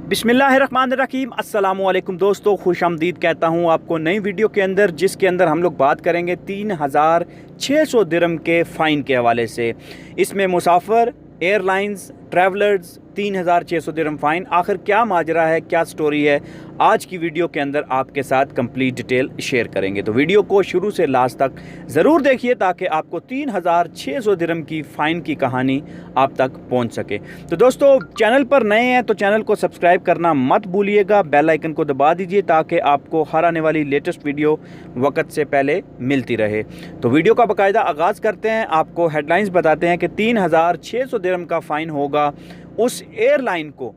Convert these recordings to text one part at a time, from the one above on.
बिस्मिल्लाहिर्रहमानिर्रहीम अस्सलामुअलैकुम दोस्तों, खुश आमदीद कहता हूँ आपको नई वीडियो के अंदर, जिसके अंदर हम लोग बात करेंगे 3600 दिरहम के फ़ाइन के हवाले से। इसमें मुसाफिर, एयरलाइंस, ट्रैवलर्स 3600 दिरहम फ़ाइन। आखिर क्या माजरा है, क्या स्टोरी है, आज की वीडियो के अंदर आपके साथ कंप्लीट डिटेल शेयर करेंगे। तो वीडियो को शुरू से लास्ट तक ज़रूर देखिए ताकि आपको 3600 दिरहम की फ़ाइन की कहानी आप तक पहुंच सके। तो दोस्तों, चैनल पर नए हैं तो चैनल को सब्सक्राइब करना मत भूलिएगा, बेल आइकन को दबा दीजिए ताकि आपको हर आने वाली लेटेस्ट वीडियो वक्त से पहले मिलती रहे। तो वीडियो का बाकायदा आगाज़ करते हैं। आपको हेडलाइंस बताते हैं कि 3600 दिरहम का फ़ाइन होगा उस एयरलाइन को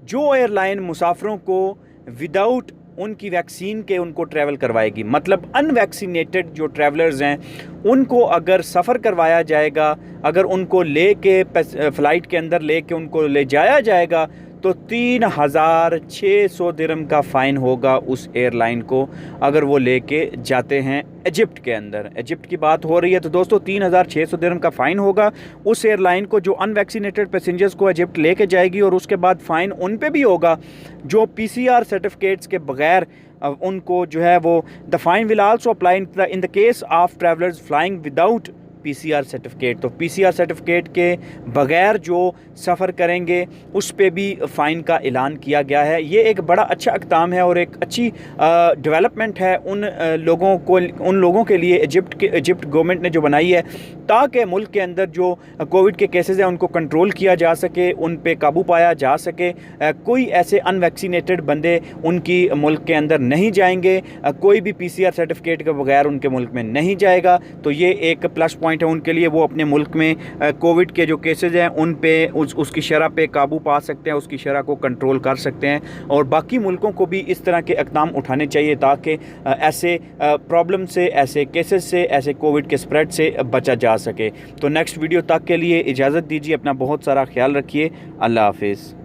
जो एयरलाइन मुसाफिरों को विदाउट उनकी वैक्सीन के उनको ट्रैवल करवाएगी। मतलब अनवैक्सीनेटेड जो ट्रैवलर्स हैं उनको अगर सफ़र करवाया जाएगा, अगर उनको ले के फ़्लाइट के अंदर ले के उनको ले जाया जाएगा तो 3600 दिरहम का फ़ाइन होगा उस एयरलाइन को, अगर वो लेके जाते हैं इजिप्ट के अंदर। इजिप्ट की बात हो रही है तो दोस्तों 3600 दिरहम का फ़ाइन होगा उस एयरलाइन को जो अनवैक्सीनेटेड पैसेंजर्स को इजिप्ट लेके जाएगी। और उसके बाद फ़ाइन उन पे भी होगा जो PCR सर्टिफिकेट्स के बगैर उनको जो है वो the fine will also apply in the case of travellers flying without PCR certificate. तो PCR सर्टिफिकेट के बगैर जो सफ़र करेंगे उस पे भी फ़ाइन का ऐलान किया गया है। ये एक बड़ा अच्छा इक़दाम है और एक अच्छी डेवलपमेंट है उन लोगों के लिए इजिप्ट गवर्नमेंट ने जो बनाई है, ताकि मुल्क के अंदर जो कोविड के केसेस हैं उनको कंट्रोल किया जा सके, उन पे काबू पाया जा सके। कोई ऐसे अनवैक्सीनेटेड बंदे उनकी मुल्क के अंदर नहीं जाएंगे, कोई भी PCR सर्टिफिकेट के बगैर उनके मुल्क में नहीं जाएगा। तो ये एक प्लस पॉइंट है उनके लिए। वो अपने मुल्क में कोविड के जो केसेस हैं उन पे उसकी शरह पे काबू पा सकते हैं, उसकी शरह को कंट्रोल कर सकते हैं। और बाकी मुल्कों को भी इस तरह के इक़दाम उठाने चाहिए ताकि ऐसे प्रॉब्लम से, ऐसे केसेस से, ऐसे कोविड के स्प्रेड से बचा जा सके। तो नेक्स्ट वीडियो तक के लिए इजाज़त दीजिए, अपना बहुत सारा ख्याल रखिए। अल्लाह हाफिज़।